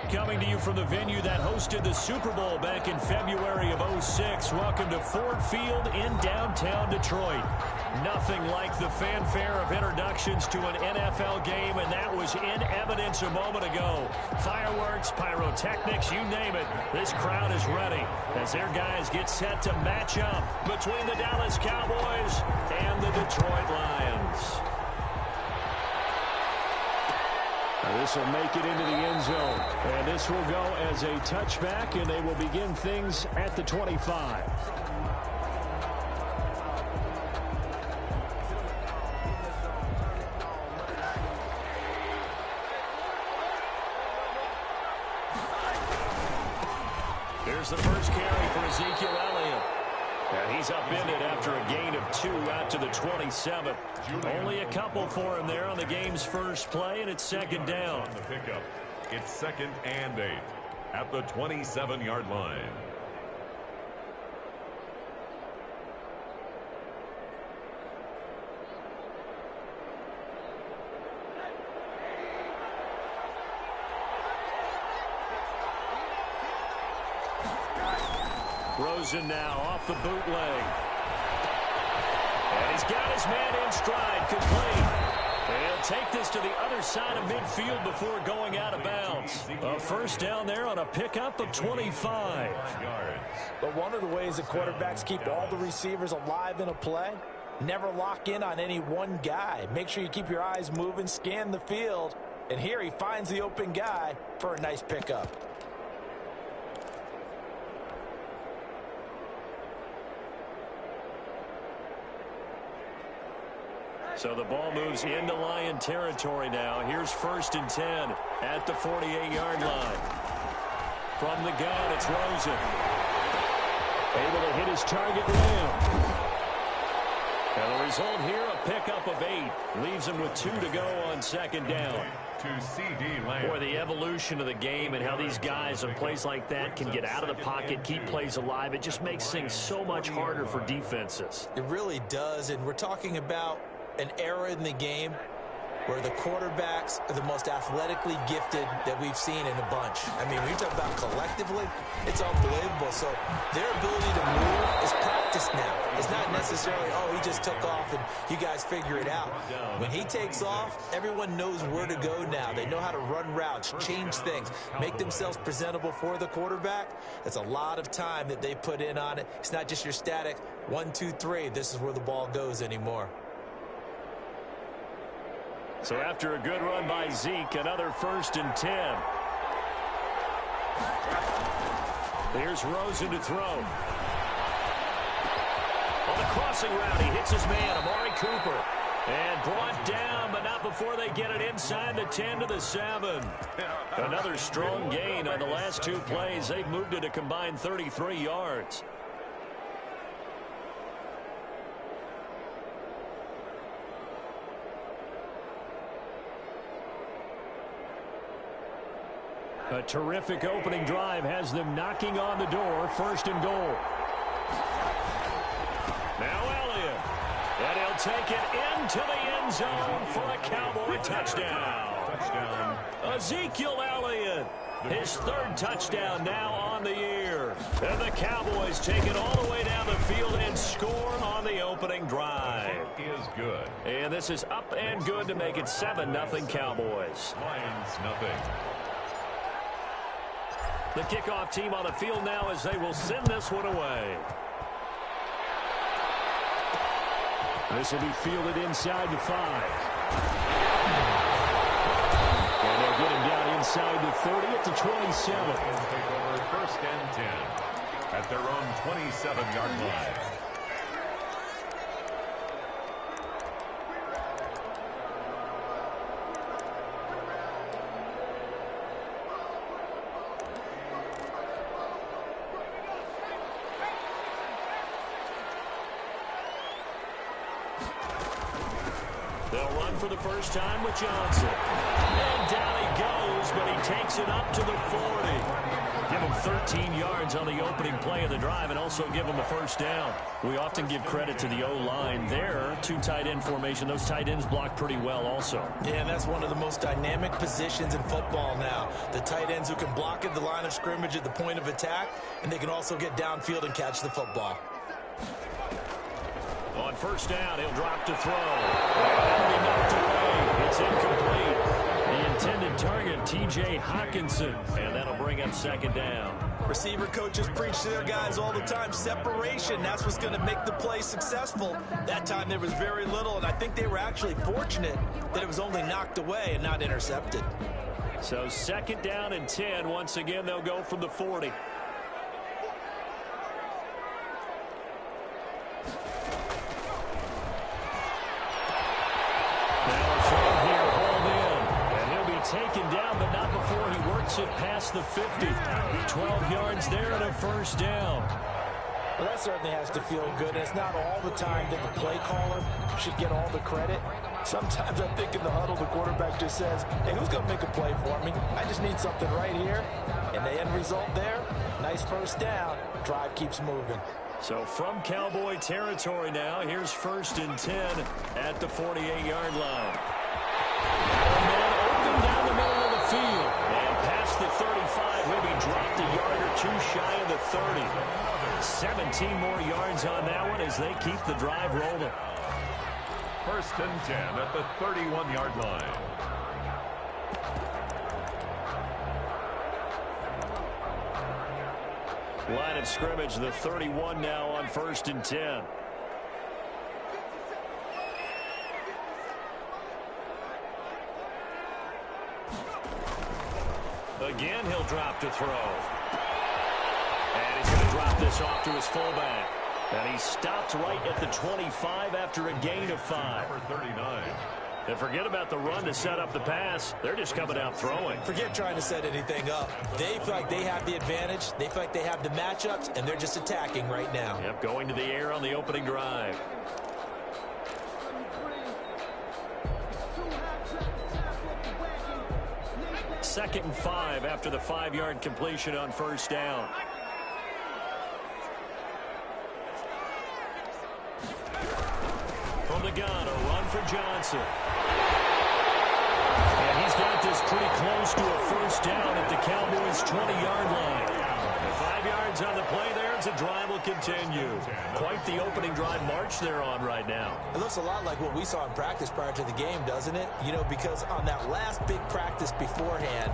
coming to you from the venue that hosted the Super Bowl back in February of '06. Welcome to Ford Field in downtown Detroit. Nothing like the fanfare of introductions to an NFL game, and that was in evidence a moment ago. Fireworks, pyrotechnics, you name it. This crowd is ready as their guys get set to match up between the Dallas Cowboys and the Detroit Lions. This will make it into the end zone, and this will go as a touchback, and they will begin things at the 25. Here's the first carry for Ezekiel Elliott. And he's upended after a gain of 2 out to the 27. Only a couple for him there on the game's first play, and it's second down. The pickup. It's 2nd and 8 at the 27-yard line. Rosen now off the bootleg. And he's got his man in stride, complete. He'll take this to the other side of midfield before going out of bounds. A first down there on a pickup of 25. But one of the ways that quarterbacks keep all the receivers alive in a play, never lock in on any one guy. Make sure you keep your eyes moving, scan the field. And here he finds the open guy for a nice pickup. So the ball moves into Lion territory now. Here's 1st and 10 at the 48-yard line. From the gun, it's Rosen. Able to hit his target limb. And the result here, a pickup of 8. Leaves him with 2 to go on second down. To C.D. Lamb. Boy, the evolution of the game and how these guys on plays like that can get out of the pocket, keep plays alive, it just makes things so much harder for defenses. It really does, and we're talking about an era in the game where the quarterbacks are the most athletically gifted that we've seen in a bunch. I mean, when you talk about collectively, it's unbelievable. So their ability to move is practiced now. It's not necessarily, oh, he just took off and you guys figure it out. When he takes off, everyone knows where to go now. They know how to run routes, change things, make themselves presentable for the quarterback. That's a lot of time that they put in on it. It's not just your static 1, 2, 3. This is where the ball goes anymore. So after a good run by Zeke, another 1st and 10. Here's Rosen to throw. On the crossing route, he hits his man, Amari Cooper. And brought down, but not before they get it inside the 10 to the 7. Another strong gain on the last 2 plays. They've moved it a combined 33 yards. A terrific opening drive has them knocking on the door. 1st and goal. Now Elliott. And he'll take it into the end zone for a Cowboy touchdown. Ezekiel Elliott. His 3rd touchdown now on the year. And the Cowboys take it all the way down the field and score on the opening drive. Is good. And this is up and good to make it 7-0 Cowboys. Lions nothing. The kickoff team on the field now as they will send this one away. This will be fielded inside the 5. And they'll get him down inside the 30 at the 27. Take over 1st and 10 at their own 27-yard line. They'll run for the first time with Johnson. And down he goes, but he takes it up to the 40. Give them 13 yards on the opening play of the drive and also give them a first down. We often give credit to the O-line there. Two tight end formation. Those tight ends block pretty well also. Yeah, and that's one of the most dynamic positions in football now. The tight ends who can block at the line of scrimmage at the point of attack, and they can also get downfield and catch the football. On first down, he'll drop to throw. That'll be knocked away. It's incomplete. The intended target, T.J. Hawkinson, and that'll bring up second down. Receiver coaches preach to their guys all the time. Separation, that's what's going to make the play successful. That time there was very little, and I think they were actually fortunate that it was only knocked away and not intercepted. So second down and 10. Once again, they'll go from the 40. Taken down, but not before he works it past the 50. 12 yards there and a first down. Well, that certainly has to feel good. It's not all the time that the play caller should get all the credit. Sometimes I think in the huddle, the quarterback just says, hey, who's going to make a play for me? I just need something right here. And the end result there, nice first down. Drive keeps moving. So from Cowboy territory now, here's first and 10 at the 48-yard line. Down the middle of the field and past the 35, he'll be dropped a yard or two shy of the 30. 17 more yards on that one as they keep the drive rolling. First and 10 at the 31-yard line. Line of scrimmage, the 31 now on first and 10. Again, he'll drop to throw. And he's going to drop this off to his fullback. And he stopped right at the 25 after a gain of 5. Number 39. And forget about the run to set up the pass. They're just coming out throwing. Forget trying to set anything up. They feel like they have the advantage. They feel like they have the matchups, and they're just attacking right now. Yep, going to the air on the opening drive. Second and 5 after the 5-yard completion on first down. From the gun, a run for Johnson. And he's got this pretty close to a first down at the Cowboys' 20-yard line. 5 yards on the play there as the drive will continue. Quite the opening drive march they're on right now. It looks a lot like what we saw in practice prior to the game, doesn't it? You know, because on that last big practice beforehand,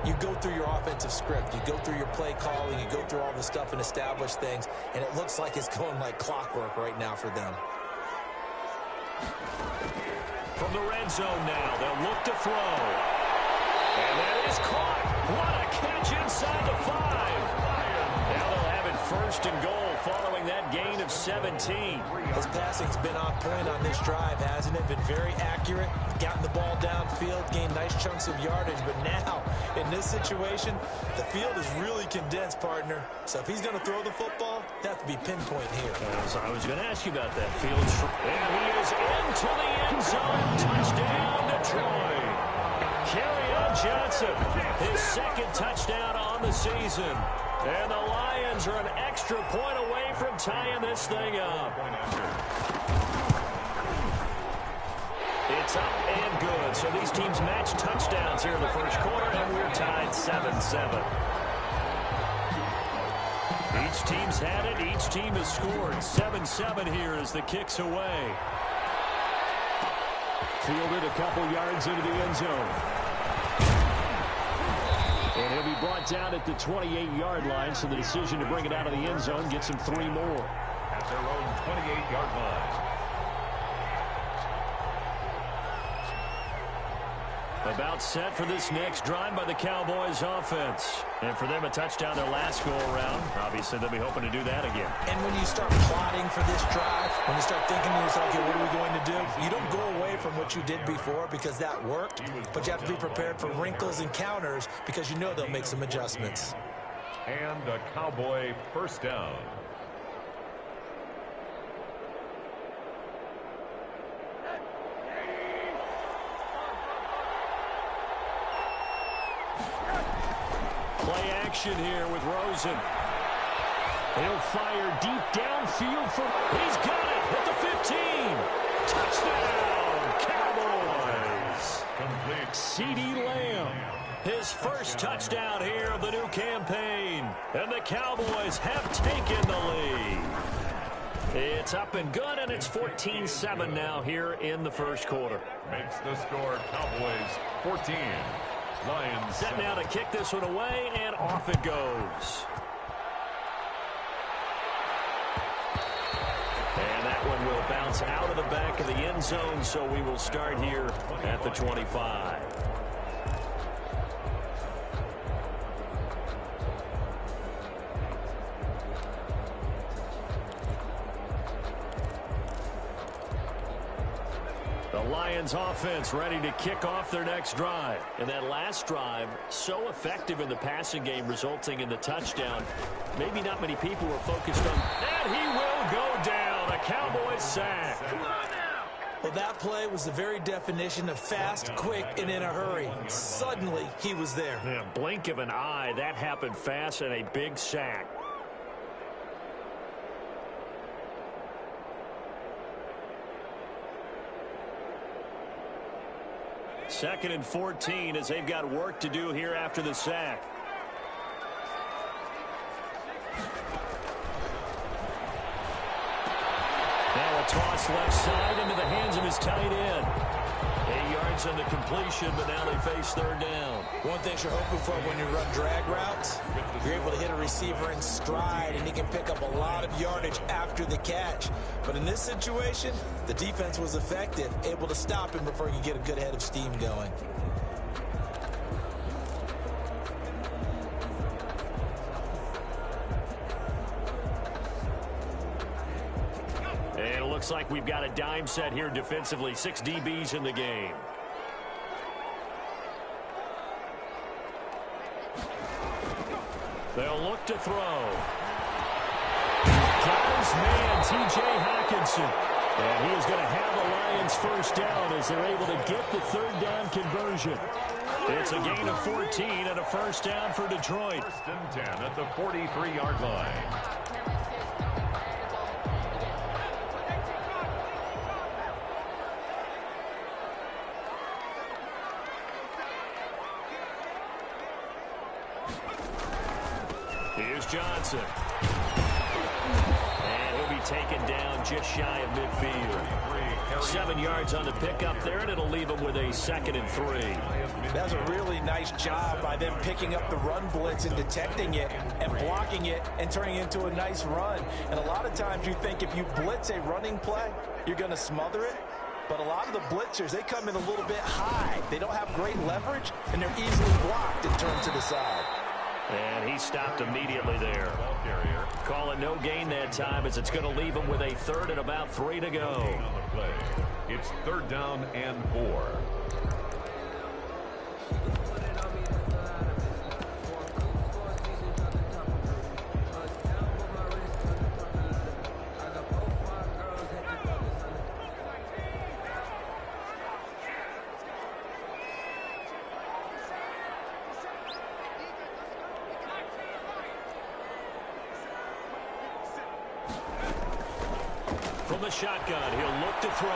you go through your offensive script. You go through your play calling. You go through all the stuff and establish things. And it looks like it's going like clockwork right now for them. From the red zone now, they'll look to throw. And that is caught. What a catch inside the 5. Now they'll have it first and goal following that gain of 17. His passing's been on point on this drive, hasn't it? Been very accurate, gotten the ball downfield, gained nice chunks of yardage. But now, in this situation, the field is really condensed, partner. So if he's going to throw the football, that have to be pinpoint here. I was going to ask you about that. Fields, and he is into the end zone. Touchdown, Detroit. Kerryon Johnson, his second touchdown on the season. And the Lions are an extra point away from tying this thing up. It's up and good. So these teams match touchdowns here in the first quarter, and we're tied 7-7. Each team's had it. Each team has scored. 7-7 here as the kick's away. Fielded a couple yards into the end zone. And he'll be brought down at the 28-yard line, so the decision to bring it out of the end zone gets him 3 more. At their own 28-yard line. About set for this next drive by the Cowboys offense. And for them, a touchdown their last go-around. Obviously, they'll be hoping to do that again. And when you start plotting for this drive, when you start thinking to yourself, okay, what are we going to do? You don't go away from what you did before because that worked, but you have to be prepared for wrinkles and counters because you know they'll make some adjustments. And a Cowboy first down. Play action here with Rosen. He'll fire deep downfield for... He's got it at the 15. Touchdown, Cowboys. Complete. CeeDee Lamb. His first touchdown here of the new campaign. And the Cowboys have taken the lead. It's up and good, and it's 14-7 now here in the first quarter. Makes the score Cowboys 14. Lions set now to kick this one away, and off it goes. And that one will bounce out of the back of the end zone, so we will start here at the 25. The Lions offense ready to kick off their next drive. And that last drive, so effective in the passing game, resulting in the touchdown. Maybe not many people were focused on. And he will go down. A Cowboys sack. Well, that play was the very definition of fast, quick, and in a hurry. Suddenly, he was there. Yeah, blink of an eye. That happened fast, and a big sack. Second and 14 as they've got work to do here after the sack. Now a toss left side into the hands of his tight end. 8 yards on the completion, but now they face third down. One thing you're hoping for when you run drag routes, you're able to hit a receiver in stride, and he can pick up a lot of yardage after the catch. But in this situation, the defense was effective, able to stop him before he could get a good head of steam going. And it looks like we've got a dime set here defensively. 6 DBs in the game. They'll look to throw. Got his man, T.J. Hockenson. And he is going to have the Lions first down as they're able to get the third down conversion. It's a gain of 14 and a first down for Detroit. First and 10 at the 43-yard line. Here's Johnson. And he'll be taken down just shy of midfield. 7 yards on the pickup there, and it'll leave him with a 2nd and 3. That was a really nice job by them picking up the run blitz and detecting it and blocking it and turning it into a nice run. And a lot of times you think if you blitz a running play, you're going to smother it. But a lot of the blitzers, they come in a little bit high. They don't have great leverage, and they're easily blocked and turned to the side. And he stopped immediately there. Calling no gain that time as it's going to leave him with a 3rd and about 3 to go. It's 3rd down and 4. From the shotgun, he'll look to throw.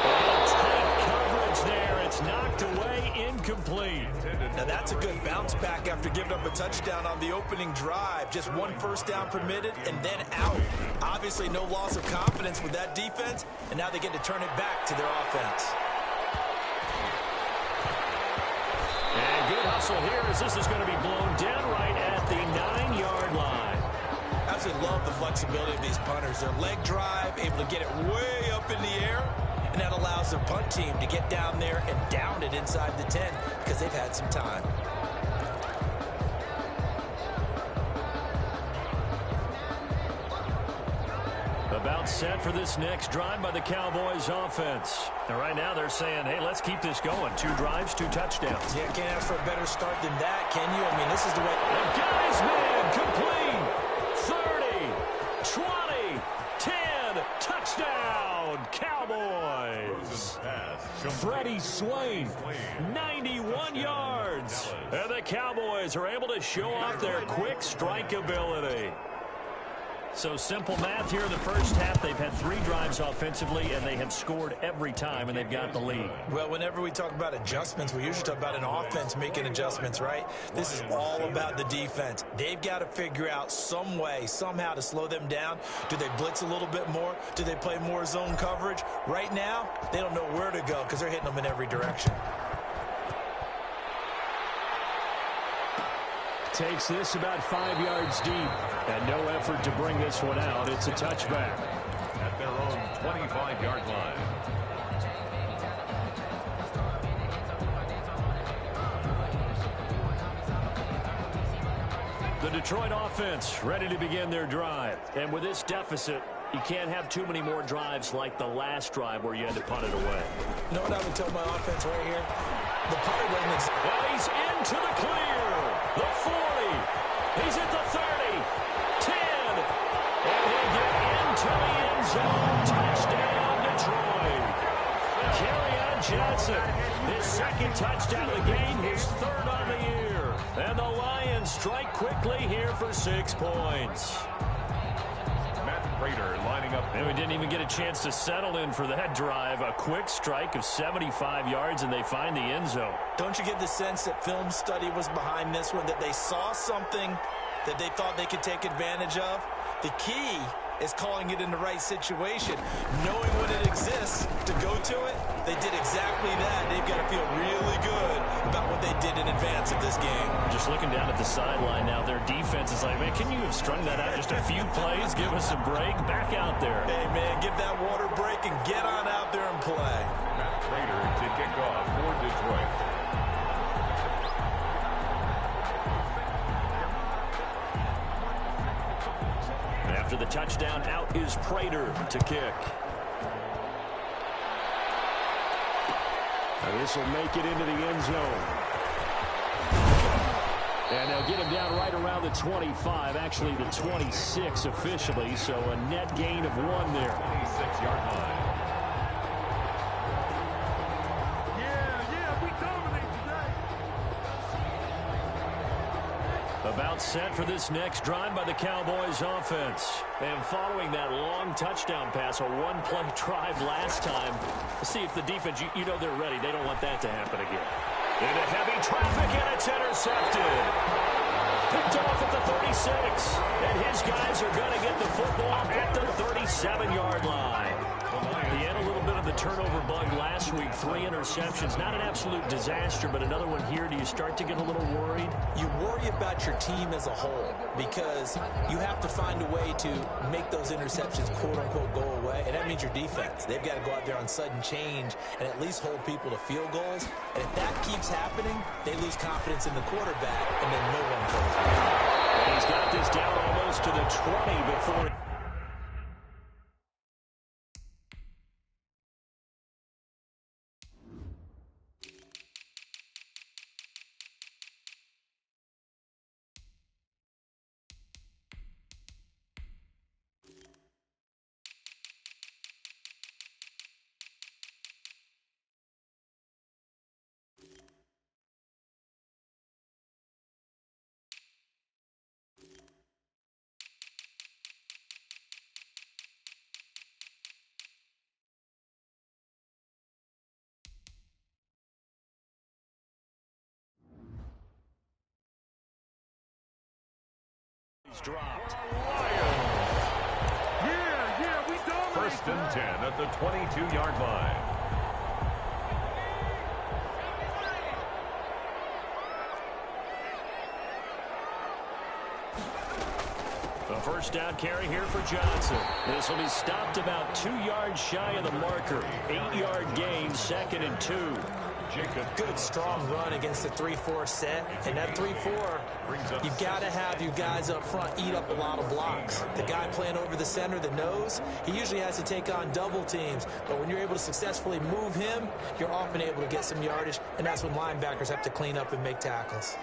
And tight coverage there. It's knocked away, incomplete. Now that's a good bounce back after giving up a touchdown on the opening drive. Just 1 first down permitted and then out. Obviously no loss of confidence with that defense, and now they get to turn it back to their offense. And good hustle here as this is going to be blown down right at the 9-yard line. Absolutely love the flexibility of these punters. Their leg drive, able to get it way up in the air, and that allows their punt team to get down there and down it inside the 10 because they've had some time. About set for this next drive by the Cowboys offense. And right now they're saying, hey, let's keep this going. 2 drives, 2 touchdowns. Yeah, can't ask for a better start than that, can you? I mean, this is the way. And got his man complete. 30, 20, 10, touchdown, touchdown, Cowboys. Freddie Swain, 91 yards. And the Cowboys are able to show off their quick strike ability. So simple math here in the first half. They've had 3 drives offensively, and they have scored every time, and they've got the lead. Well, whenever we talk about adjustments, we usually talk about an offense making adjustments, right? This is all about the defense. They've got to figure out some way, somehow to slow them down. Do they blitz a little bit more? Do they play more zone coverage? Right now, they don't know where to go because they're hitting them in every direction. Takes this about 5 yards deep, and no effort to bring this one out. It's a touchback. At their own 25-yard line. The Detroit offense ready to begin their drive. And with this deficit, you can't have too many more drives like the last drive where you had to punt it away. You know what I would tell my offense right here? The punter doesn't exist. Well, he's into the clear. The 40. He's at the 30. 10. And he'll get into the end zone. Touchdown, Detroit. Kerryon Johnson, his second touchdown of the game, his 3rd on the year. And the Lions strike quickly here for 6 points. Prater lining up. And we didn't even get a chance to settle in for that drive. A quick strike of 75 yards, and they find the end zone. Don't you get the sense that film study was behind this one, that they saw something that they thought they could take advantage of? The key is calling it in the right situation, knowing when it exists to go to it. They did exactly that. They've got to feel really good about what they did in advance of this game. Just looking down at the sideline now, their defense is like, man, can you have strung that out just a few plays? Give us a break. Back out there. Hey, man, give that water break and get on out there and play. Matt Prater to kick off for Detroit. After the touchdown, out is Prater to kick. And this will make it into the end zone. And they'll get him down right around the 25, actually the 26 officially, so a net gain of 1 there. 26-yard line. About set for this next drive by the Cowboys offense. And following that long touchdown pass, a 1-play drive last time, let's see if the defense, you know they're ready. They don't want that to happen again. Into heavy traffic, and it's intercepted. Picked off at the 36. And his guys are going to get the football at the 37-yard line. He had a little bit of the turnover bug last week. 3 interceptions. Not an absolute disaster, but another one here. Do you start to get a little worried? You worry about your team as a whole because you have to find a way to make those interceptions, quote-unquote, go away, and that means your defense. They've got to go out there on sudden change and at least hold people to field goals. And if that keeps happening, they lose confidence in the quarterback, and then no one goes back. He's got this down almost to the 20 before... dropped. We First and 10 at the 22-yard line. A first down carry here for Johnson. This will be stopped about 2 yards shy of the marker. 8-yard gain, 2nd and 2. Good, strong run against the 3-4 set. And that 3-4, you've got to have you guys up front eat up a lot of blocks. The guy playing over the center, the nose, he usually has to take on double teams. But when you're able to successfully move him, you're often able to get some yardage. And that's when linebackers have to clean up and make tackles.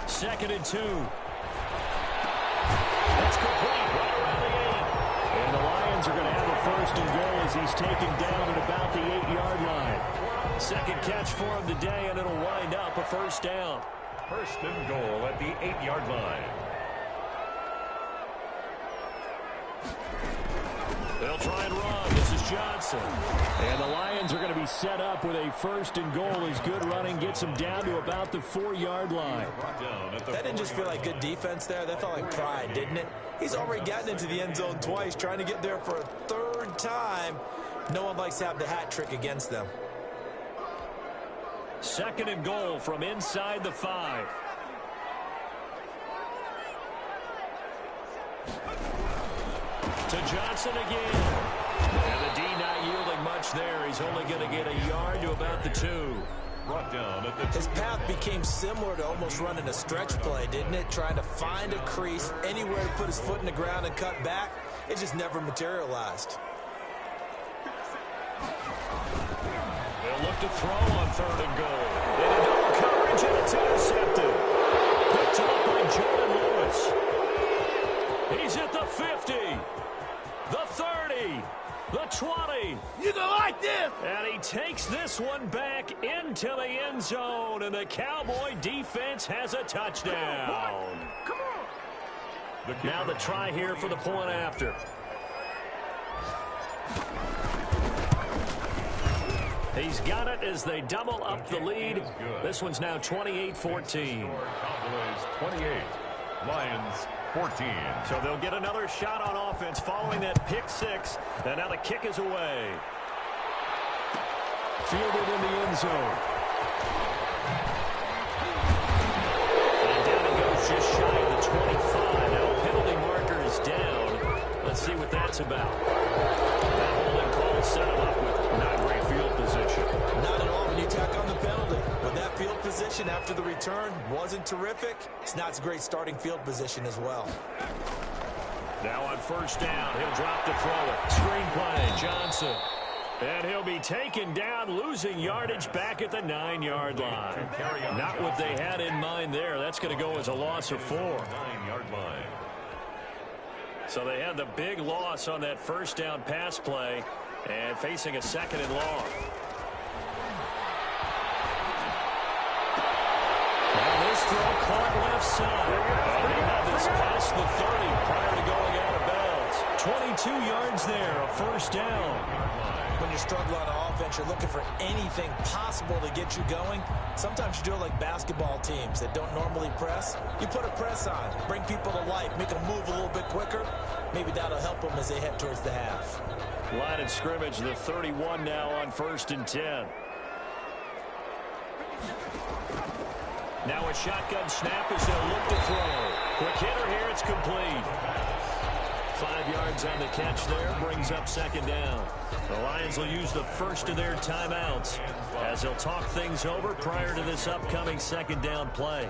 Second and 2. It's complete right around the 8. And the Lions are going to have a first and goal as he's taken down at about the 8-yard line. Second catch for him today, and it'll wind up a first down. First and goal at the 8-yard line. They'll try and run. This is Johnson. And the Lions are going to be set up with a first and goal as good running gets them down to about the 4-yard line. That didn't just feel like good defense there. That felt like pride, didn't it? He's already gotten into the end zone twice, trying to get there for a third time. No one likes to have the hat trick against them. Second and goal from inside the 5. To Johnson again. And the D not yielding much there. He's only going to get a yard to about the 2. Brought down at the His path became similar to almost running a stretch play, didn't it? Trying to find a crease, anywhere to put his foot in the ground and cut back. It just never materialized. They'll look to throw on third and goal. Into double coverage, and it's intercepted. Picked up by Jordan Lewis. He's at the 50, the 30, the 20. You gonna like this? And he takes this one back into the end zone, and the Cowboy defense has a touchdown. Come on. Now the try here for the point after. He's got it as they double up the lead. This one's now 28-14. Cowboys 28, Lions 14. So they'll get another shot on offense following that pick 6. And now the kick is away. Fielded in the end zone. And down it goes just shy of the 25. Now a penalty marker is down. Let's see what that's about. That holding call set him up with not great field position. Not at all when you tack on the penalty. But that field position after the return wasn't terrific. It's not a great starting field position as well. Now on first down, he'll drop to throw it. Screen play, Johnson. And he'll be taken down, losing yardage back at the 9-yard line. Not what they had in mind there. That's going to go as a loss of 4. 9-yard line. So they had the big loss on that first down pass play and facing a second and long. Now this throw caught left side. And he had this past the 30 prior to going out of bounds. 22 yards there, a first down. When you struggle on offense, you're looking for anything possible to get you going. Sometimes you do it like basketball teams that don't normally press. You put a press on, bring people to life, make them move a little bit quicker. Maybe that'll help them as they head towards the half. Line of scrimmage, the 31 now on first and 10. Now a shotgun snap as they'll look to throw. Quick hitter here, it's complete. 5 yards on the catch there, brings up second down. The Lions will use the first of their timeouts as they'll talk things over prior to this upcoming second down play.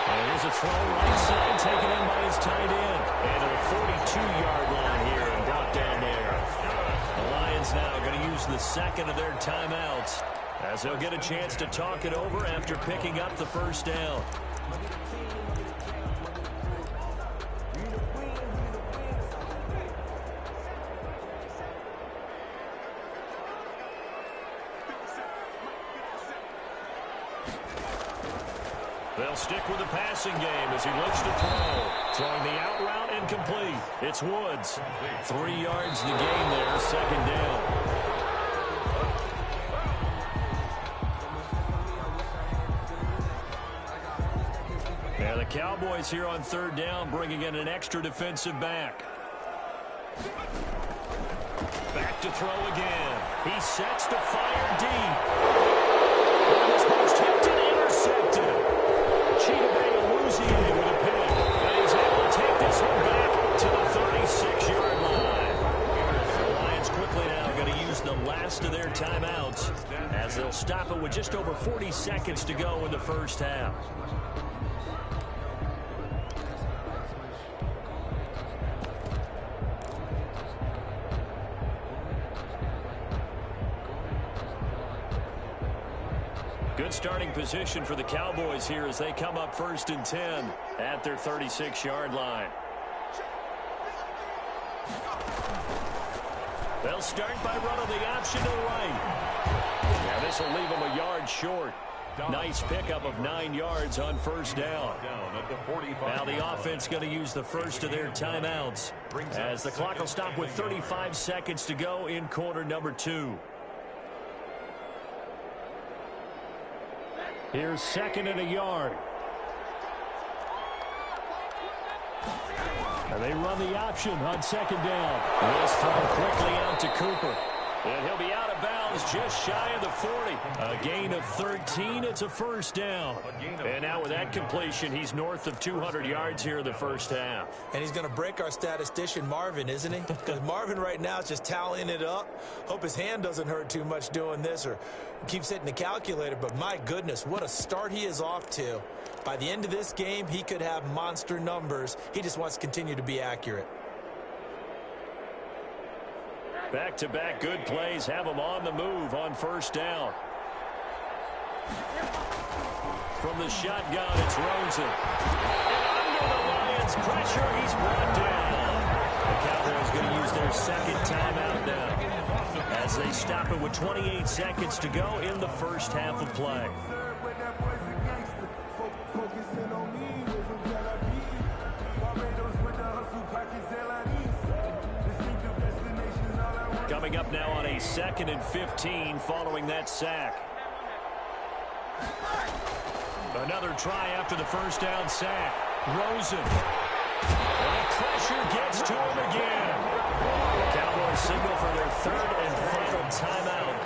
And here's a throw right side, taken in by his tight end. And to the 42-yard line here and brought down there. The Lions now going to use the second of their timeouts as they'll get a chance to talk it over after picking up the first down. They'll stick with the passing game as he looks to throw. Throwing the out route incomplete. It's Woods. 3 yards the game there, second down. Yeah, the Cowboys here on third down bringing in an extra defensive back. Back to throw again. He sets to fire deep. And this one's tipped and intercepted. With a pick. And he's able to take this one back to the 36-yard line. The Lions quickly now going to use the last of their timeouts as they'll stop it with just over 40 seconds to go in the first half. Good starting position for the Cowboys here as they come up 1st and 10 at their 36-yard line. They'll start by running the option to the right. Now this will leave them a yard short. Nice pickup of 9 yards on 1st down. Now the offense going to use the first of their timeouts as the clock will stop with 35 seconds to go in quarter number 2. Here's 2nd and a yard. And they run the option on 2nd down. This throw quickly out to Cooper. And he'll be out of bounds just shy of the 40. A gain of 13. It's a 1st down. And now with that completion, he's north of 200 yards here in the 1st half. And he's going to break our statistician Marvin, isn't he? Because Marvin right now is just tallying it up. Hope his hand doesn't hurt too much doing this or keeps hitting the calculator. But my goodness, what a start he is off to. By the end of this game, he could have monster numbers. He just wants to continue to be accurate. Back-to-back good plays have him on the move on 1st down. From the shotgun, it's Rosen. And under the Lions' pressure, he's brought down. The Cowboys going to use their 2nd timeout now as they stop it with 28 seconds to go in the 1st half of play. Coming up now on a 2nd and 15 following that sack. Another try after the 1st down sack. Rosen. And the pressure gets to him again. The Cowboys signal for their 3rd and final timeout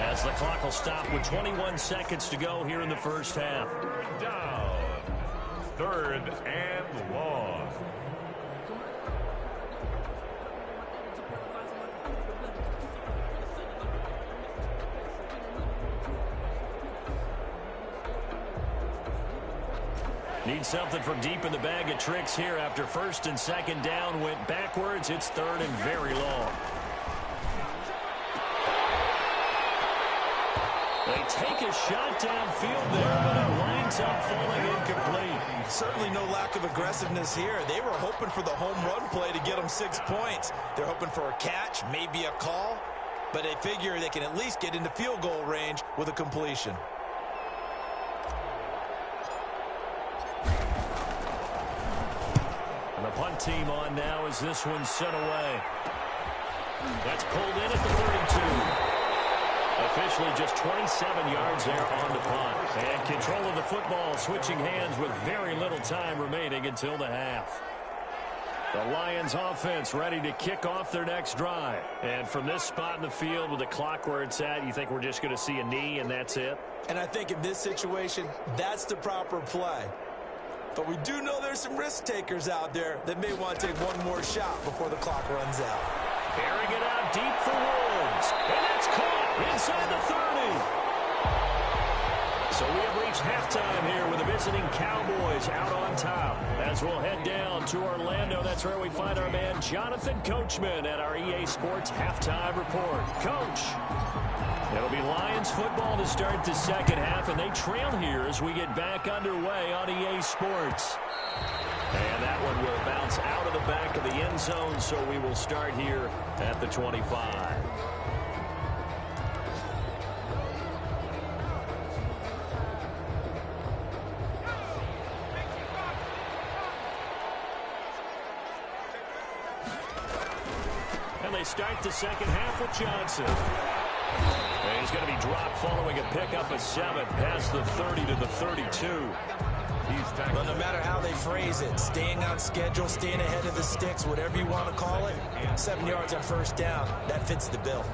as the clock will stop with 21 seconds to go here in the 1st half. Down. 3rd and long. Need something from deep in the bag of tricks here after 1st and 2nd down went backwards. It's 3rd and very long. They take a shot downfield there, but it winds up falling incomplete. Certainly no lack of aggressiveness here. They were hoping for the home run play to get them 6 points. They're hoping for a catch, maybe a call, but they figure they can at least get into field goal range with a completion. And the punt team on now as this one's sent away. That's pulled in at the 32. Officially just 27 yards there on the punt. And control of the football switching hands with very little time remaining until the half. The Lions offense ready to kick off their next drive. And from this spot in the field with the clock where it's at, you think we're just going to see a knee and that's it? And I think in this situation, that's the proper play. But we do know there's some risk takers out there that may want to take one more shot before the clock runs out. Carrying it out deep for Woods. And that's caught inside the 30. So we have reached halftime here with the visiting Cowboys out on top. As we'll head down to Orlando, that's where we find our man Jonathan Coachman at our EA Sports Halftime Report. Coach, it'll be Lions football to start the 2nd half, and they trail here as we get back underway on EA Sports. And that one will bounce out of the back of the end zone, so we will start here at the 25. And they start the 2nd half with Johnson. And he's going to be dropped following a pickup of 7 past the 30 to the 32. Well, no matter how they phrase it, staying on schedule, staying ahead of the sticks, whatever you want to call it, 7 yards on 1st down, that fits the bill.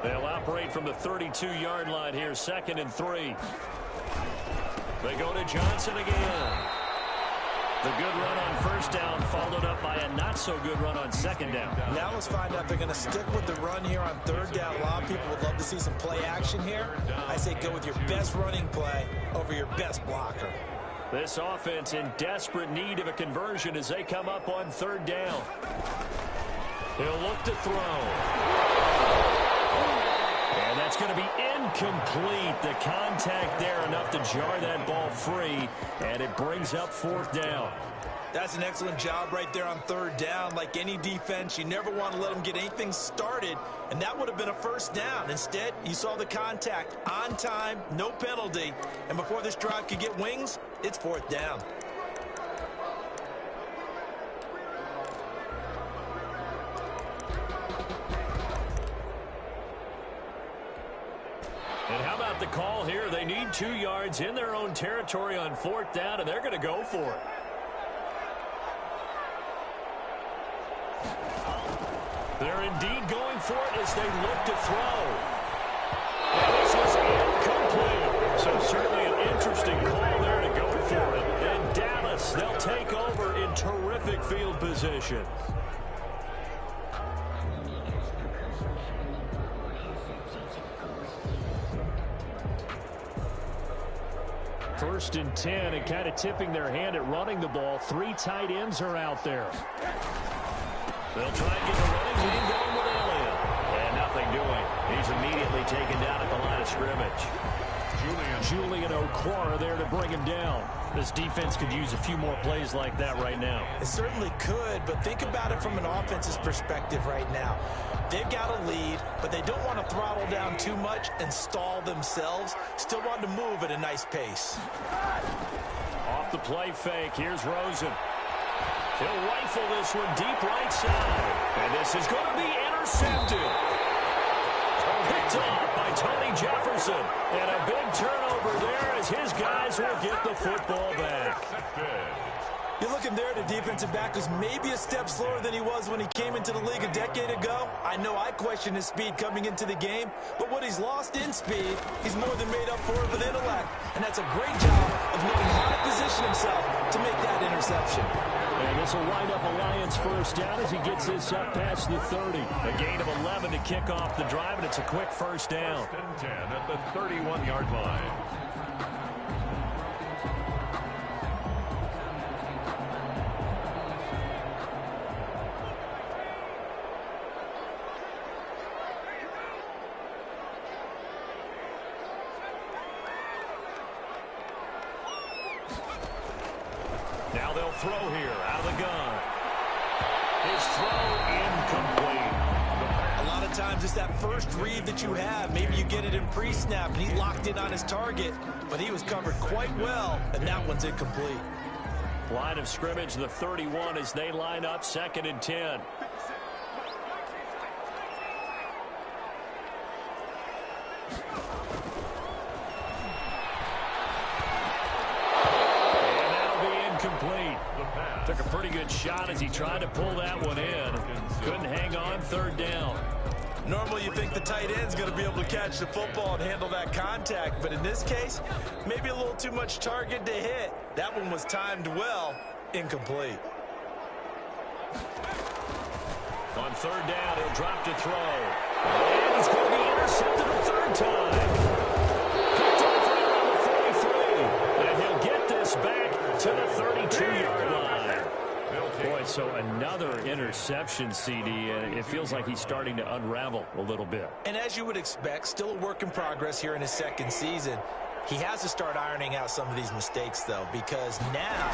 They'll operate from the 32-yard line here, 2nd and 3. They go to Johnson again. The good run on 1st down followed up by a not-so-good run on 2nd down. Now let's find out if they're going to stick with the run here on 3rd down. A lot of people would love to see some play action here. I say go with your best running play over your best blocker. This offense in desperate need of a conversion as they come up on 3rd down. He'll look to throw. And And that's going to be incomplete. The contact there enough to jar that ball free, and it brings up fourth down. That's an excellent job right there on third down. Like any defense, you never want to let them get anything started, and that would have been a first down. Instead, you saw the contact on time, no penalty, and before this drive could get wings, it's fourth down. And how about the call here? They need 2 yards in their own territory on fourth down, and they're going to go for it. They're indeed going for it as they look to throw. And this is incomplete. So certainly an interesting call there to go for it. And Dallas, they'll take over in terrific field position. First and 10, and kind of tipping their hand at running the ball. 3 tight ends are out there. They'll try and get the running game going with Elliott. And nothing doing. He's immediately taken down at the line of scrimmage. Julian Okwara there to bring him down. This defense could use a few more plays like that right now. It certainly could, but think about it from an offense's perspective right now. They've got a lead, but they don't want to throttle down too much and stall themselves. Still want to move at a nice pace. Off the play fake, here's Rosen. He'll rifle this one deep right side. And this is going to be intercepted. Picked off by Tony Jefferson. And a big turnover there as his guys will get the football back. You're looking there at a defensive back who's maybe a step slower than he was when he came into the league a decade ago. I know I questioned his speed coming into the game, but what he's lost in speed, he's more than made up for it with intellect. And that's a great job of knowing how to position himself to make that interception. And this will wind up a Lions first down as he gets this up past the 30. A gain of 11 to kick off the drive, and it's a quick first down. 10 at the 31-yard line. Now they'll throw here out of the gun. His throw incomplete. A lot of times it's that first read that you have. Maybe you get it in pre-snap, and he locked in on his target, but he was covered quite well, and that one's incomplete. Line of scrimmage, the 31 as they line up, 2nd and 10. Complete. Took a pretty good shot as he tried to pull that one in. Couldn't hang on, 3rd down. Normally you think the tight end's going to be able to catch the football and handle that contact, but in this case, maybe a little too much target to hit. That one was timed well, incomplete. On 3rd down, he'll drop to throw. And he's going to be intercepted a 3rd time. Picked off right around the 43. And he'll get this back to the 32-yard line. Boy, so another interception, CD, and it feels like he's starting to unravel a little bit. And as you would expect, still a work in progress here in his 2nd season. He has to start ironing out some of these mistakes, though, because now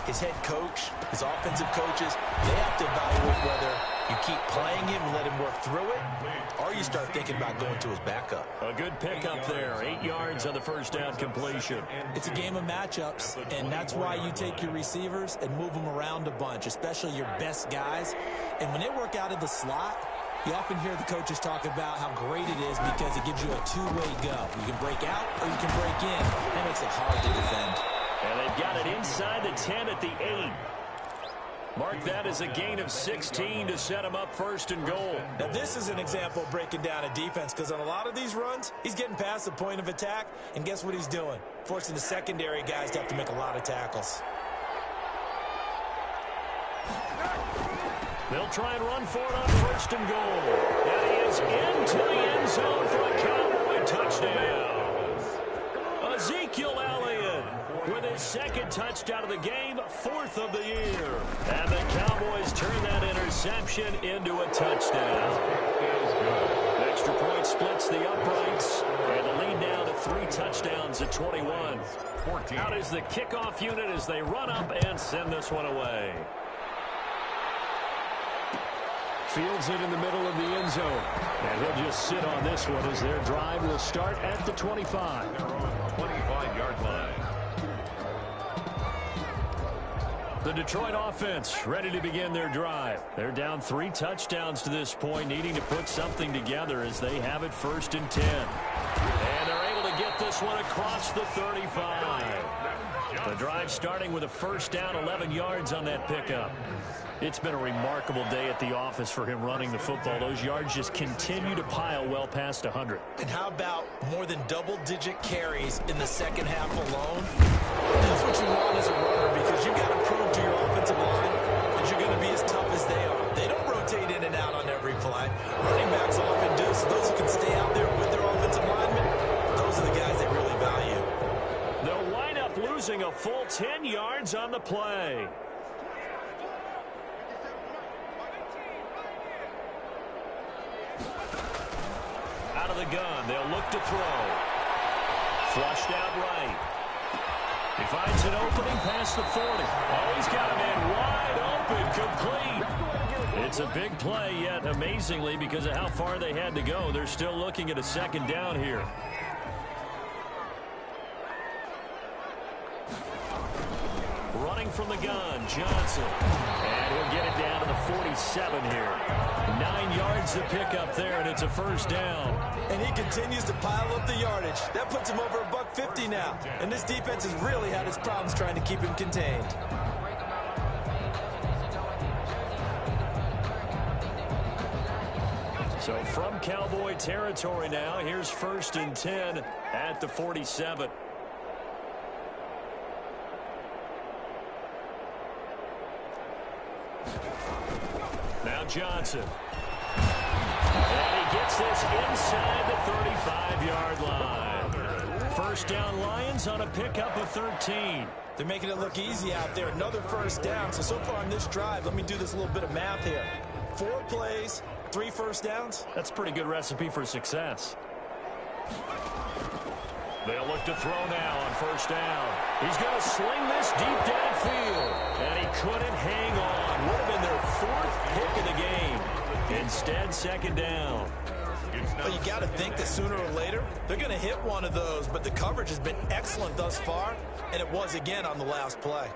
his head coach, his offensive coaches, they have to evaluate whether you keep playing him and let him work through it, or you start thinking about going to his backup. A good pickup there, 8 yards on the first down completion. It's a game of matchups, and that's why you take your receivers and move them around a bunch, especially your best guys. And when they work out of the slot, you often hear the coaches talk about how great it is because it gives you a two-way go. You can break out or you can break in. That makes it hard to defend. And they've got it inside the 10 at the 8. Mark that as a gain of 16 to set him up 1st and goal. Now this is an example of breaking down a defense because on a lot of these runs, he's getting past the point of attack, and guess what he's doing? Forcing the secondary guys to have to make a lot of tackles. They'll try and run for it on 1st and goal. And he is into the end zone for a Cowboy touchdown. Ezekiel Elliott with his 2nd touchdown of the game, 4th of the year. And the Cowboys turn that interception reception into a touchdown. The extra point splits the uprights, and the lead now to 3 touchdowns at 21. Out is the kickoff unit as they run up and send this one away. Fields it in the middle of the end zone. And he'll just sit on this one as their drive will start at the 25. 25-yard line. The Detroit offense ready to begin their drive. They're down 3 touchdowns to this point, needing to put something together as they have it 1st and 10. And they're able to get this one across the 35. The drive starting with a 1st down, 11 yards on that pickup. It's been a remarkable day at the office for him running the football. Those yards just continue to pile well past 100. And how about more than double-digit carries in the second half alone? That's what you want as a runner, because you've got to prove to your offensive line that you're going to be as tough as they are. They don't rotate in and out on every play. Running backs often do, so those who can stay out there with their offensive linemen, those are the guys they really value. They'll wind up losing a full 10 yards on the play. Out of the gun, they'll look to throw. Flushed out right. He finds an opening past the 40. Oh, he's got a man wide open, complete. It's a big play, yet amazingly, because of how far they had to go, they're still looking at a 2nd down here. Running from the gun, Johnson. And he'll get it down to the 47 here. 9 yards to pick up there, and it's a 1st down. And he continues to pile up the yardage. That puts him over $150 now. And this defense has really had its problems trying to keep him contained. So from Cowboy territory now, here's 1st and 10 at the 47. Now Johnson. And he gets this inside the 35-yard line. 1st down Lions on a pickup of 13. They're making it look easy out there. Another 1st down. So far on this drive, let me do this little bit of math here. 4 plays, 3 1st downs. That's a pretty good recipe for success. They'll look to throw now on 1st down. He's going to sling this deep downfield. And he couldn't hang on. Would have been their 4th pick of the game. Instead, 2nd down. Well, you got to think that sooner or later, they're going to hit one of those. But the coverage has been excellent thus far. And it was again on the last play.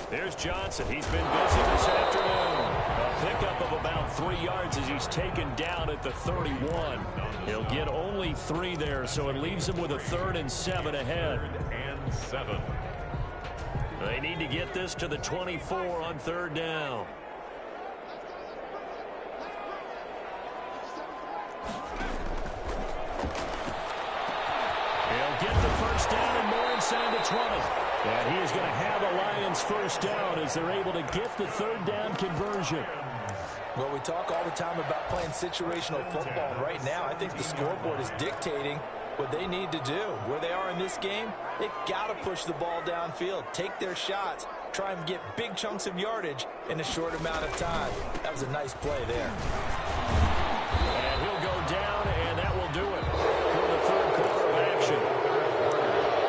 Here's Johnson. He's been busy this afternoon. A pickup of about 3 yards as he's taken down at the 31. He'll get only 3 there, so it leaves him with a 3rd and 7 ahead. And 7. They need to get this to the 24 on 3rd down. He'll get the 1st down and more inside the 20. And he is going to have a Lions 1st down as they're able to get the 3rd down conversion. Well, we talk all the time about playing situational football. And right now, I think the scoreboard is dictating what they need to do. Where they are in this game, they've got to push the ball downfield, take their shots, try and get big chunks of yardage in a short amount of time. That was a nice play there. And he'll go down, and that will do it for the 3rd quarter of action.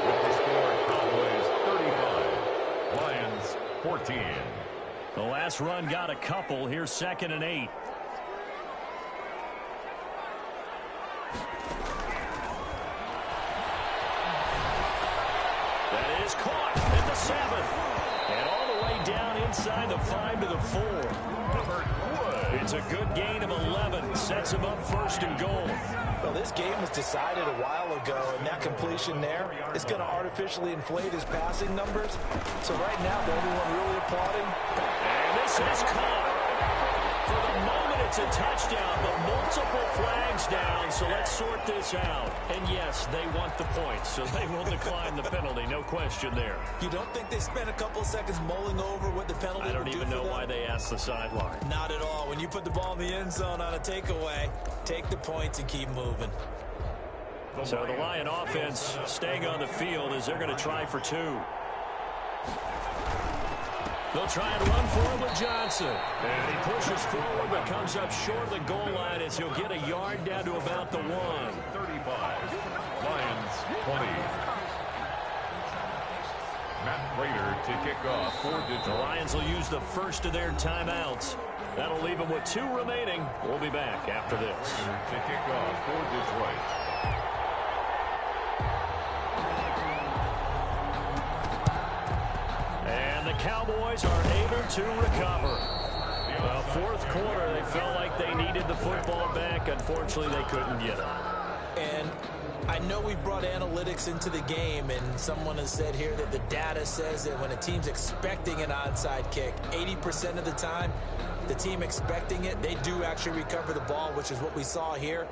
With the score, Cowboys 35, Lions 14. The last run got a couple. Here's 2nd and 8. That is caught at the 7. And all the way down inside the 5 to the 4. It's a good gain of 11. Sets him up 1st and goal. Well, this game was decided a while ago, and that completion there is going to artificially inflate his passing numbers. So right now, the only one really applauding. And this is caught. For the moment, It's a touchdown, but multiple flags down, so let's sort this out. And yes, they want the points, so they will decline the penalty, no question there. You don't think they spent a couple of seconds mulling over what the penalty would do? I don't even know why they asked the sideline. Not at all. When you put the ball in the end zone on a takeaway, take the points and keep moving. So the Lion offense staying on the field as they're going to try for two. They'll try and run for it with Johnson. And he pushes forward but comes up short of the goal line as he'll get a yard down to about the 1. 35. Lions 20. Matt Prater to kick off for Detroit. The Lions will use the first of their timeouts. That'll leave them with 2 remaining. We'll be back after this. To kick off for Detroit. And the Cowboys are able to recover. Well, fourth quarter, they felt like they needed the football back. Unfortunately, they couldn't get it. And I know we brought analytics into the game, and someone has said here that the data says that when a team's expecting an onside kick, 80% of the time, the team expecting it, they do actually recover the ball, which is what we saw here.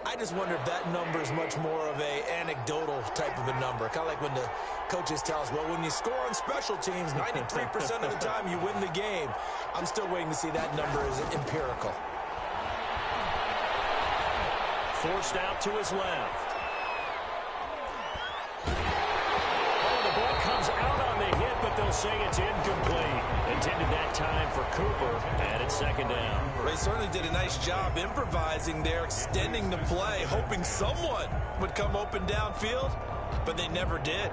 I just wonder if that number is much more of a anecdotal type of a number. Kind of like when the coaches tell us, well, when you score on special teams, 93% of the time you win the game. I'm still waiting to see that number is empirical. Forced out to his left. Oh, the ball comes out on the hit, but they'll say it's incomplete. Intended that time for Cooper, and it's second down. They certainly did a nice job improvising there, extending the play, hoping someone would come open downfield, but they never did.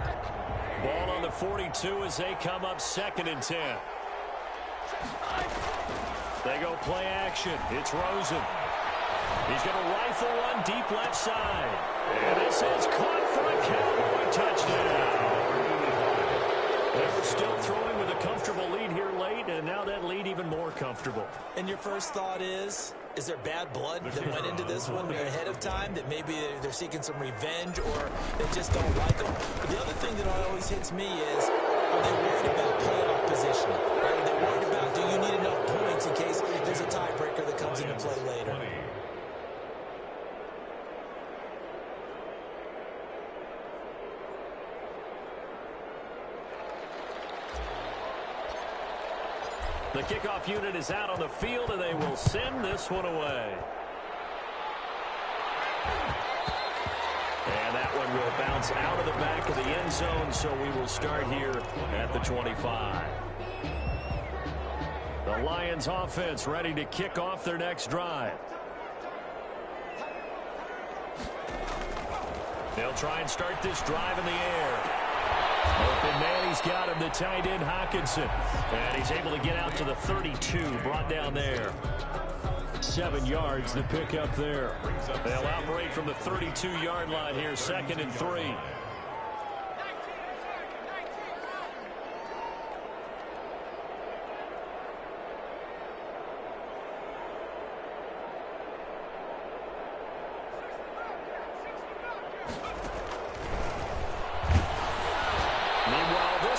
Ball on the 42 as they come up 2nd and 10. They go play action. It's Rosen. He's going to rifle one deep left side. And this is caught for a Cowboy touchdown. They were still throwing with a comfortable lead here late, and now that lead even more comfortable. And your first thought is there bad blood that went into this one ahead of time, that maybe they're seeking some revenge or they just don't like them? But the other thing that always hits me is, are they worried about playoff positioning? Right? Are they worried about, do you need enough points in case there's a tiebreaker that comes into play later? The kickoff unit is out on the field, and they will send this one away. And that one will bounce out of the back of the end zone, so we will start here at the 25. The Lions offense ready to kick off their next drive. They'll try and start this drive in the air. Open man, he's got him, the tight end Hawkinson. And he's able to get out to the 32, brought down there. 7 yards, the pick up there. They'll operate from the 32-yard line here, 2nd and 3.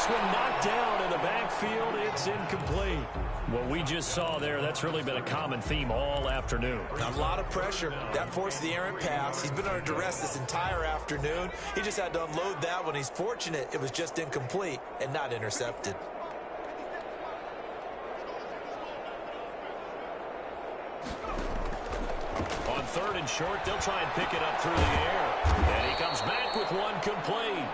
One knocked down in the backfield. It's incomplete. What we just saw there, that's really been a common theme all afternoon. A lot of pressure. That forced the errant pass. He's been under duress this entire afternoon. He just had to unload that one. He's fortunate it was just incomplete and not intercepted. On 3rd and short, they'll try and pick it up through the air. And he comes back with one complete.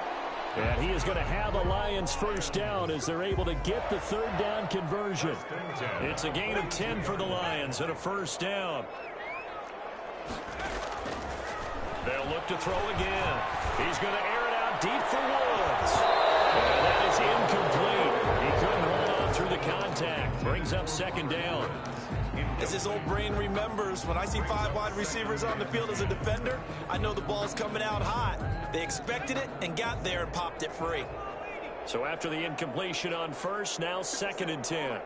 And he is going to have a Lions first down as they're able to get the 3rd down conversion. It's a gain of 10 for the Lions and a first down. They'll look to throw again. He's going to air it out deep for Woods. And that is incomplete. He couldn't hold on through the contact. Brings up 2nd down. As his old brain remembers, when I see 5 wide receivers on the field as a defender, I know the ball's coming out hot. They expected it and got there and popped it free. So after the incompletion on first, now 2nd and 10.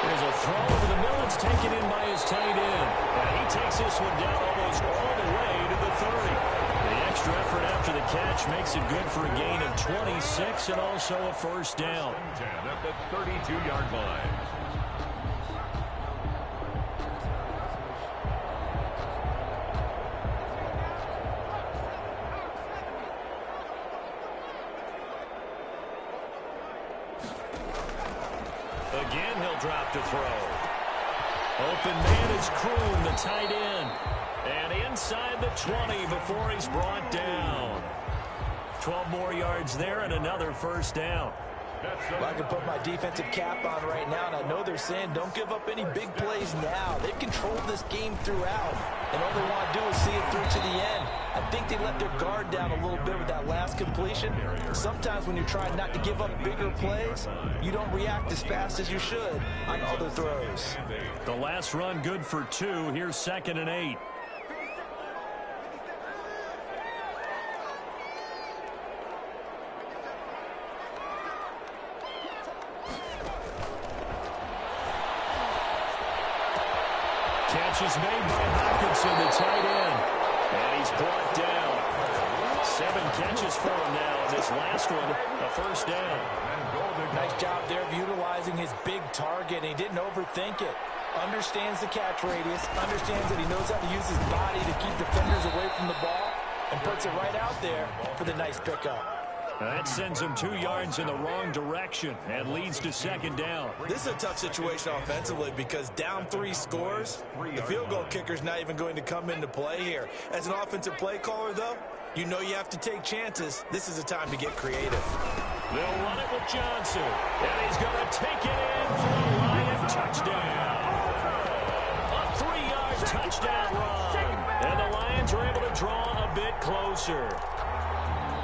There's a throw over the middle. It's taken in by his tight end. And he takes this one down almost all the way to the 30. The extra effort after the catch makes it good for a gain of 26 and also a first down. 10 at the 32-yard line. Again, he'll drop to throw. Open man is Kroon, the tight end. And inside the 20 before he's brought down. 12 more yards there and another first down. Well, I can put my defensive cap on right now, and I know they're saying don't give up any big plays now. They've controlled this game throughout, and all they want to do is see it through to the end. I think they let their guard down a little bit with that last completion. Sometimes when you're trying not to give up bigger plays, you don't react as fast as you should on other throws. The last run good for 2. Here's 2nd and 8. Catch is made by Hockenson, the tight end. And he's brought down. 7 catches for him now. This last one, a first down. Nice job there of utilizing his big target. He didn't overthink it. Understands the catch radius. Understands that he knows how to use his body to keep defenders away from the ball. And puts it right out there for the nice pickup. That sends him 2 yards in the wrong direction and leads to 2nd down. This is a tough situation offensively because down 3 scores, the field goal kicker's not even going to come into play here. As an offensive play caller, though, you know you have to take chances. This is a time to get creative. They'll run it with Johnson, and he's going to take it in for a Lion touchdown. A 3-yard touchdown run, and the Lions are able to draw a bit closer.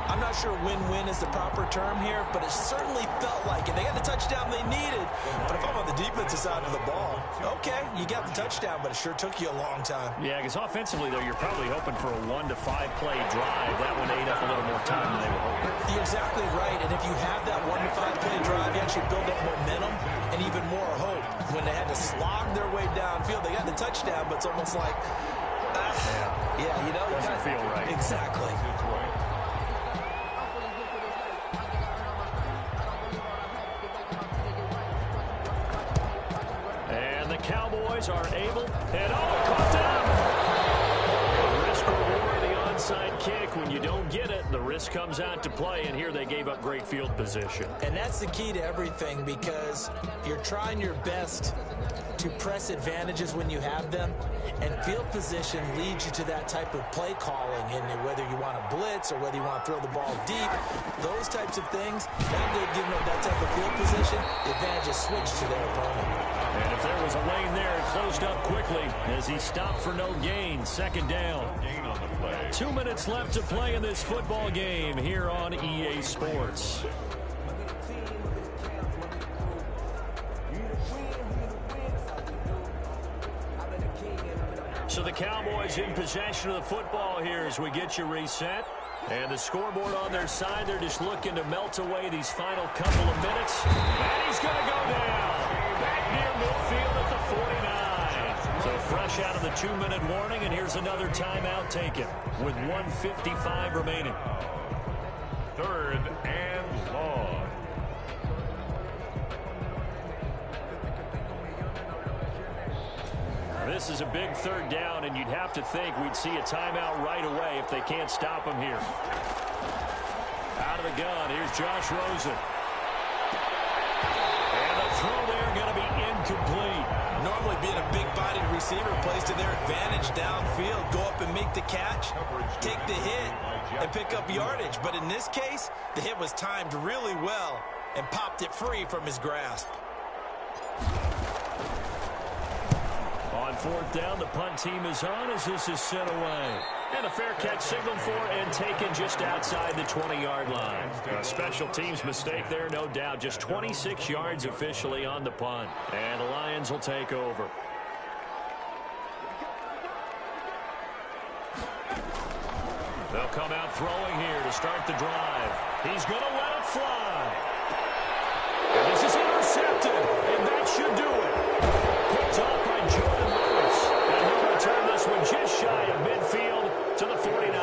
I'm not sure win-win is the proper term here, but it certainly felt like it. They got the touchdown they needed, but if I'm on the defensive side of the ball, okay, you got the touchdown, but it sure took you a long time. Yeah, because offensively, though, you're probably hoping for a 1 to 5 play drive. That one ate up a little more time than they were hoping. You're exactly right, and if you have that 1 to 5 play drive, you actually build up momentum and even more hope. When they had to slog their way downfield, they got the touchdown, but it's almost like, yeah, you know, it doesn't feel right. Exactly. Cowboys are able, and caught down. The risk reward, the onside kick. When you don't get it, the risk comes out to play, and here they gave up great field position. And that's the key to everything because you're trying your best to press advantages when you have them, and field position leads you to that type of play calling, and whether you want to blitz or whether you want to throw the ball deep, those types of things, now they've given up that type of field position, the advantage is switched to their opponent. And if there was a lane there, it closed up quickly as he stopped for no gain. 2nd down. 2 minutes left to play in this football game here on EA Sports. So the Cowboys in possession of the football here as we get you reset. And the scoreboard on their side, they're just looking to melt away these final couple of minutes. And he's going to go down. Back near midfield at the 49. So fresh out of the 2-minute warning, and here's another timeout taken with 1:55 remaining. 3rd and long. This is a big 3rd down, and you'd have to think we'd see a timeout right away if they can't stop him here. Out of the gun, here's Josh Rosen. And the throw there going to be incomplete. Normally being a big-bodied receiver plays to their advantage downfield. Go up and make the catch, take the hit, and pick up yardage. But in this case, the hit was timed really well and popped it free from his grasp. On 4th down, the punt team is on as this is sent away. And a fair catch signaled for and taken just outside the 20-yard line. A special teams mistake there, no doubt. Just 26 yards officially on the punt. And the Lions will take over. They'll come out throwing here to start the drive. He's going to let it fly. And this is intercepted, and that should do it. Picked off by Jordan Lewis. And he'll return this one just shy of midfield to the 49.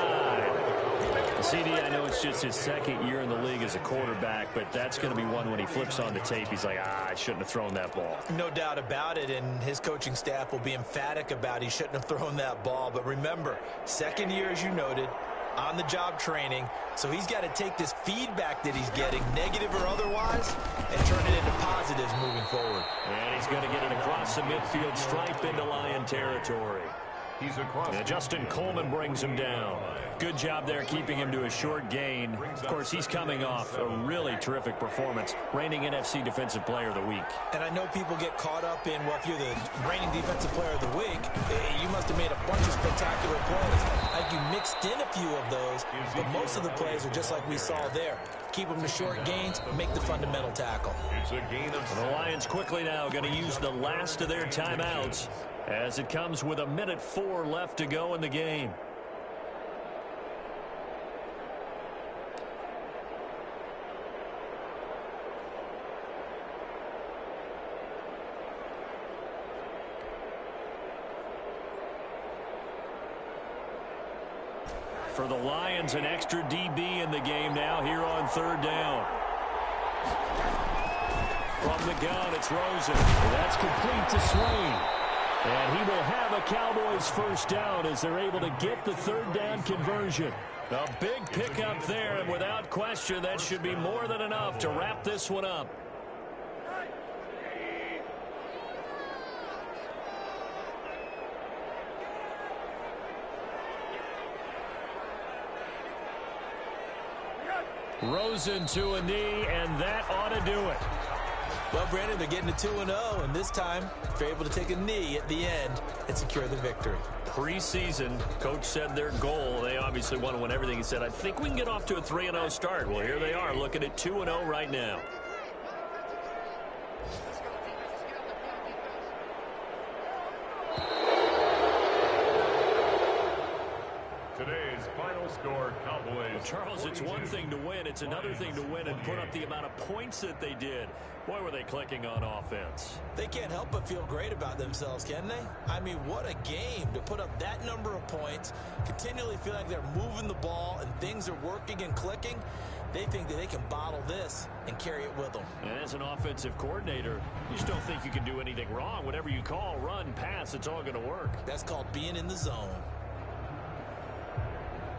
it's just his second year in the league as a quarterback, but that's going to be one when he flips on the tape, he's like, I shouldn't have thrown that ball. No doubt about it, and his coaching staff will be emphatic about he shouldn't have thrown that ball. But remember, second year, as you noted, on-the-job training, so he's got to take this feedback that he's getting, negative or otherwise, and turn it into positives moving forward. And he's going to get it across the midfield stripe into Lion territory. He's across. And Justin Coleman brings him down. Good job there keeping him to a short gain. Of course, he's coming off a really terrific performance, reigning NFC Defensive Player of the Week. And I know people get caught up in, well, if you're the reigning Defensive Player of the Week, you must have made a bunch of spectacular plays. I think you mixed in a few of those, but most of the plays are just like we saw there. Keep them to short gains, make the fundamental tackle. It's a gain of... The Lions quickly now going to use the last of their timeouts as it comes with 1:04 left to go in the game. For the Lions, an extra DB in the game now here on third down. From the gun, it's Rosen. That's complete to Swain. And he will have a Cowboys first down as they're able to get the third down conversion. A big pickup there, and without question, that should be more than enough to wrap this one up. Rosen to a knee, and that ought to do it. Well, Brandon, they're getting to 2-0, and this time they're able to take a knee at the end and secure the victory. Preseason, coach said their goal, they obviously want to win everything. He said, I think we can get off to a 3-0 start. Well, here they are looking at 2-0 right now. Today's final score, Cowboys. Charles, it's one thing to win. It's another thing to win and put up the amount of points that they did. Boy, were they clicking on offense. They can't help but feel great about themselves, can they? I mean, what a game to put up that number of points, continually feel like they're moving the ball and things are working and clicking. They think that they can bottle this and carry it with them. And as an offensive coordinator, you just don't think you can do anything wrong. Whatever you call, run, pass, it's all going to work. That's called being in the zone.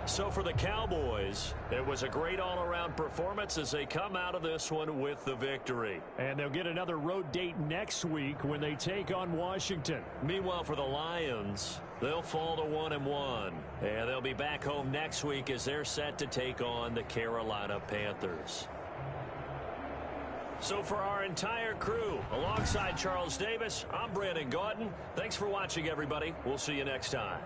So for the Cowboys, it was a great all-around performance as they come out of this one with the victory. And they'll get another road date next week when they take on Washington. Meanwhile, for the Lions, they'll fall to 1-1. And they'll be back home next week as they're set to take on the Carolina Panthers. So for our entire crew, alongside Charles Davis, I'm Brandon Gauton. Thanks for watching, everybody. We'll see you next time.